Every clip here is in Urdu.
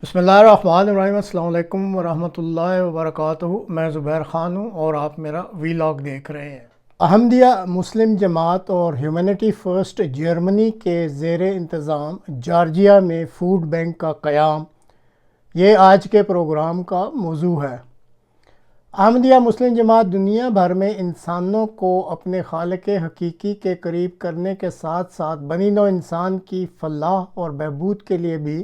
بسم اللہ الرحمن الرحیم۔ السلام علیکم ورحمۃ اللہ وبرکاتہ۔ میں زبیر خان ہوں اور آپ میرا ویلاگ دیکھ رہے ہیں۔ احمدیہ مسلم جماعت اور ہیومینٹی فرسٹ جرمنی کے زیر انتظام جارجیا میں فوڈ بینک کا قیام، یہ آج کے پروگرام کا موضوع ہے۔ احمدیہ مسلم جماعت دنیا بھر میں انسانوں کو اپنے خالق حقیقی کے قریب کرنے کے ساتھ ساتھ بنی نوع انسان کی فلاح اور بہبود کے لیے بھی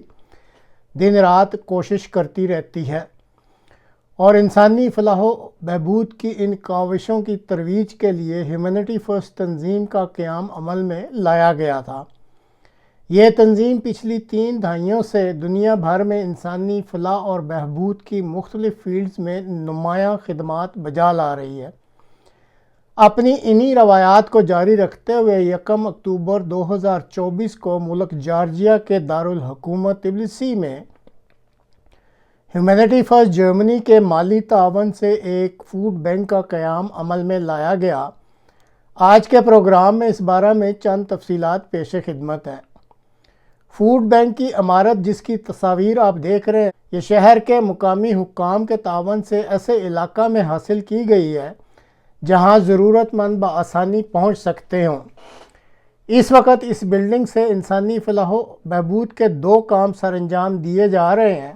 دن رات کوشش کرتی رہتی ہے، اور انسانی فلاح و بہبود کی ان کاوشوں کی ترویج کے لیے ہیومینٹی فرسٹ تنظیم کا قیام عمل میں لایا گیا تھا۔ یہ تنظیم پچھلی 3 دہائیوں سے دنیا بھر میں انسانی فلاح اور بہبود کی مختلف فیلڈز میں نمایاں خدمات بجا لا رہی ہے۔ اپنی انہی روایات کو جاری رکھتے ہوئے 1 اکتوبر 2024 کو ملک جارجیا کے دارالحکومت تبلیسی میں ہیومینٹی فرسٹ جرمنی کے مالی تعاون سے ایک فوڈ بینک کا قیام عمل میں لایا گیا۔ آج کے پروگرام میں اس بارے میں چند تفصیلات پیش خدمت ہیں۔ فوڈ بینک کی عمارت، جس کی تصاویر آپ دیکھ رہے ہیں، یہ شہر کے مقامی حکام کے تعاون سے ایسے علاقہ میں حاصل کی گئی ہے جہاں ضرورت مند بآسانی پہنچ سکتے ہوں۔ اس وقت اس بلڈنگ سے انسانی فلاح و بہبود کے 2 کام سر انجام دیے جا رہے ہیں۔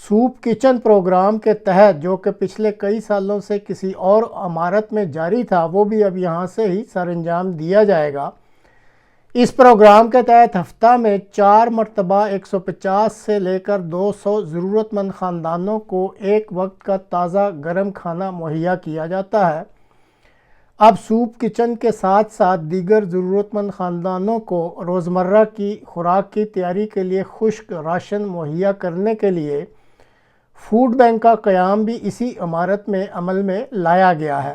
سوپ کچن پروگرام کے تحت، جو کہ پچھلے کئی سالوں سے کسی اور عمارت میں جاری تھا، وہ بھی اب یہاں سے ہی سر انجام دیا جائے گا۔ اس پروگرام کے تحت ہفتہ میں 4 مرتبہ 150 سے لے کر 200 ضرورت مند خاندانوں کو ایک وقت کا تازہ گرم کھانا مہیا کیا جاتا ہے۔ اب سوپ کچن کے ساتھ ساتھ دیگر ضرورت مند خاندانوں کو روزمرہ کی خوراک کی تیاری کے لیے خشک راشن مہیا کرنے کے لیے فوڈ بینک کا قیام بھی اسی عمارت میں عمل میں لایا گیا ہے۔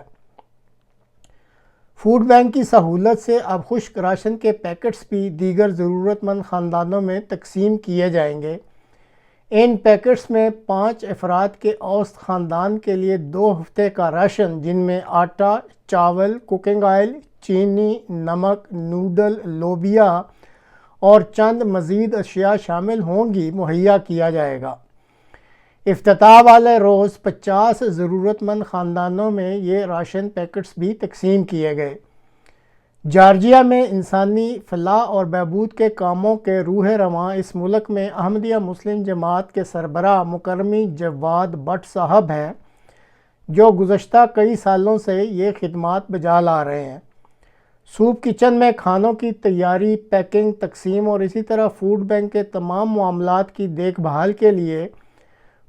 فوڈ بینک کی سہولت سے اب خشک راشن کے پیکٹس بھی دیگر ضرورت مند خاندانوں میں تقسیم کیے جائیں گے۔ ان پیکٹس میں 5 افراد کے اوسط خاندان کے لیے 2 ہفتے کا راشن، جن میں آٹا، چاول، کوکنگ آئل، چینی، نمک، نوڈل، لوبیا اور چند مزید اشیاء شامل ہوں گی، مہیا کیا جائے گا۔ افتتاح والے روز 50 ضرورت مند خاندانوں میں یہ راشن پیکٹس بھی تقسیم کیے گئے۔ جارجیا میں انسانی فلاح اور بہبود کے کاموں کے روح رواں اس ملک میں احمدیہ مسلم جماعت کے سربراہ مکرمی جواد بٹ صاحب ہیں، جو گزشتہ کئی سالوں سے یہ خدمات بجا لا رہے ہیں۔ سوپ کچن میں کھانوں کی تیاری، پیکنگ، تقسیم اور اسی طرح فوڈ بینک کے تمام معاملات کی دیکھ بھال کے لیے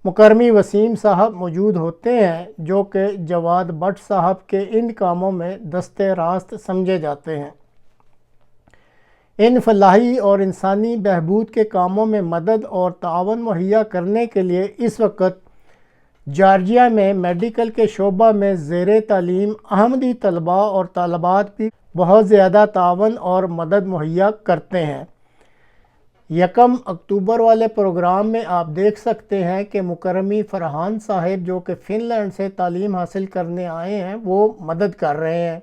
مکرمی وسیم صاحب موجود ہوتے ہیں، جو کہ جواد بٹ صاحب کے ان کاموں میں دست راست سمجھے جاتے ہیں۔ ان فلاحی اور انسانی بہبود کے کاموں میں مدد اور تعاون مہیا کرنے کے لیے اس وقت جارجیا میں میڈیکل کے شعبہ میں زیر تعلیم احمدی طلباء اور طالبات بھی بہت زیادہ تعاون اور مدد مہیا کرتے ہیں۔ 1 اکتوبر والے پروگرام میں آپ دیکھ سکتے ہیں کہ مکرمی فرحان صاحب، جو کہ فن لینڈ سے تعلیم حاصل کرنے آئے ہیں، وہ مدد کر رہے ہیں۔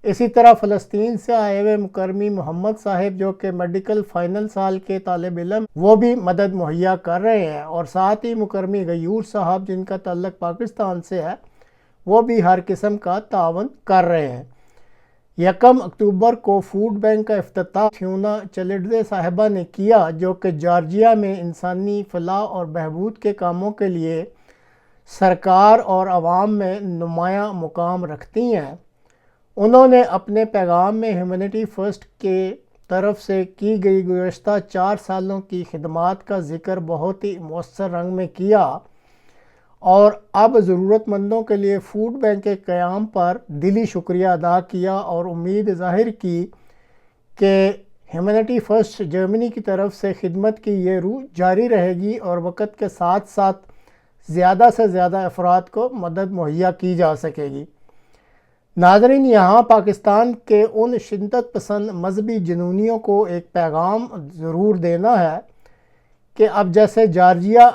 اسی طرح فلسطین سے آئے ہوئے مکرمی محمد صاحب، جو کہ میڈیکل فائنل سال کے طالب علم، وہ بھی مدد مہیا کر رہے ہیں، اور ساتھ ہی مکرمی غیور صاحب، جن کا تعلق پاکستان سے ہے، وہ بھی ہر قسم کا تعاون کر رہے ہیں۔ 1 اکتوبر کو فوڈ بینک کا افتتاح تھیونا چلیڈزے صاحبہ نے کیا، جو کہ جارجیا میں انسانی فلاح اور بہبود کے کاموں کے لیے سرکار اور عوام میں نمایاں مقام رکھتی ہیں۔ انہوں نے اپنے پیغام میں ہیومینٹی فرسٹ کے طرف سے کی گئی گزشتہ 4 سالوں کی خدمات کا ذکر بہت ہی مؤثر رنگ میں کیا، اور اب ضرورت مندوں کے لیے فوڈ بینک کے قیام پر دلی شکریہ ادا کیا، اور امید ظاہر کی کہ ہیومینٹی فرسٹ جرمنی کی طرف سے خدمت کی یہ روح جاری رہے گی، اور وقت کے ساتھ ساتھ زیادہ سے زیادہ افراد کو مدد مہیا کی جا سکے گی۔ ناظرین، یہاں پاکستان کے ان شدت پسند مذہبی جنونیوں کو ایک پیغام ضرور دینا ہے کہ اب جیسے جارجیا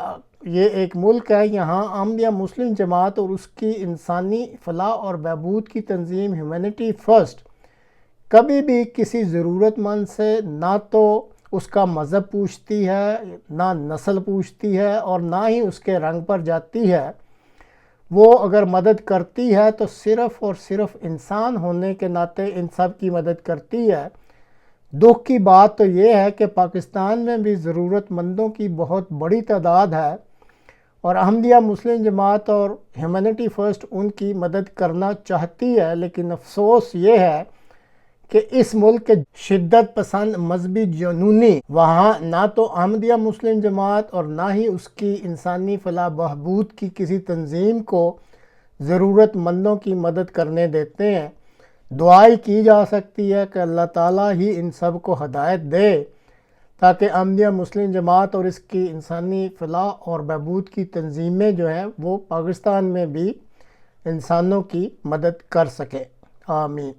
یہ ایک ملک ہے، یہاں احمدیہ مسلم جماعت اور اس کی انسانی فلاح اور بہبود کی تنظیم ہیومینٹی فرسٹ کبھی بھی کسی ضرورت مند سے نہ تو اس کا مذہب پوچھتی ہے، نہ نسل پوچھتی ہے، اور نہ ہی اس کے رنگ پر جاتی ہے۔ وہ اگر مدد کرتی ہے تو صرف اور صرف انسان ہونے کے ناطے ان سب کی مدد کرتی ہے۔ دکھ کی بات تو یہ ہے کہ پاکستان میں بھی ضرورت مندوں کی بہت بڑی تعداد ہے، اور احمدیہ مسلم جماعت اور ہیومینٹی فرسٹ ان کی مدد کرنا چاہتی ہے، لیکن افسوس یہ ہے کہ اس ملک کے شدت پسند مذہبی جنونی وہاں نہ تو احمدیہ مسلم جماعت اور نہ ہی اس کی انسانی فلاح بہبود کی کسی تنظیم کو ضرورت مندوں کی مدد کرنے دیتے ہیں۔ دعائی کی جا سکتی ہے کہ اللہ تعالیٰ ہی ان سب کو ہدایت دے تاکہ احمدیہ مسلم جماعت اور اس کی انسانی فلاح اور بہبود کی تنظیمیں جو ہیں وہ پاکستان میں بھی انسانوں کی مدد کر سکے۔ آمین۔